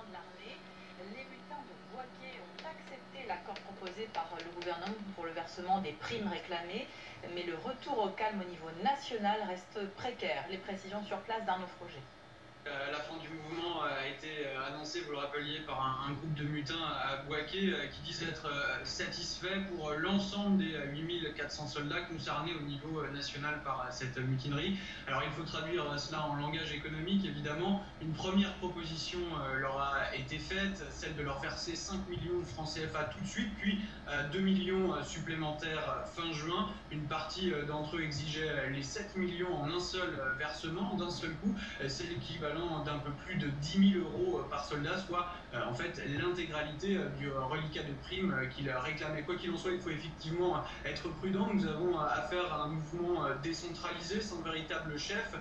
de l'armée. Les mutins de Bouaké ont accepté l'accord proposé par le gouvernement pour le versement des primes réclamées, mais le retour au calme au niveau national reste précaire. Les précisions sur place d'Arnaud Froger. La fin du mouvement a été annoncée, vous le rappeliez, par un groupe de mutins à Bouaké qui disent être satisfait pour l'ensemble des 8400 soldats concernés au niveau national par cette mutinerie. Alors il faut traduire cela en langage économique, évidemment. Une première proposition leur a été faite, celle de leur verser 5 millions de francs CFA tout de suite, puis 2 millions supplémentaires fin juin. Une partie d'entre eux exigeait les 7 millions en un seul versement, d'un seul coup. C'est l'équivalent d'un peu plus de 10 000 euros par soldat, soit en fait l'intégralité du reliquat de primes qu'il réclamait. Quoi qu'il en soit, il faut effectivement être prudent. Nous avons affaire à un mouvement décentralisé, sans véritable chef.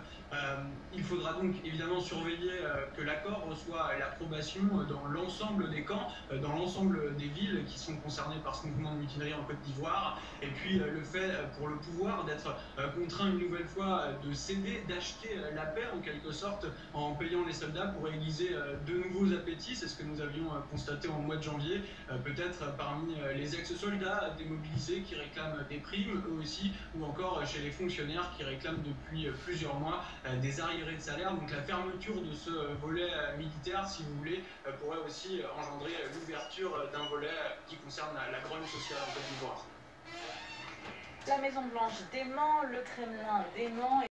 Il faudra donc évidemment surveiller que l'accord reçoit l'approbation dans l'ensemble des camps, dans l'ensemble des villes qui sont concernées par ce mouvement de mutinerie en Côte d'Ivoire. Et puis le fait pour le pouvoir d'être contraint une nouvelle fois de céder, d'acheter la paix en quelque sorte, en payant les soldats pour aiguiser de nouveaux appétits. C'est ce que nous avions constaté en mois de janvier, peut-être parmi les ex-soldats démobilisés qui réclament des primes, eux aussi, ou encore chez les fonctionnaires qui réclament depuis plusieurs mois des arriérés de salaire. Donc la fermeture de ce volet militaire, si vous voulez, pourrait aussi engendrer l'ouverture d'un volet qui concerne la grogne sociale en Côte d'Ivoire. La Maison-Blanche dément, le Kremlin dément.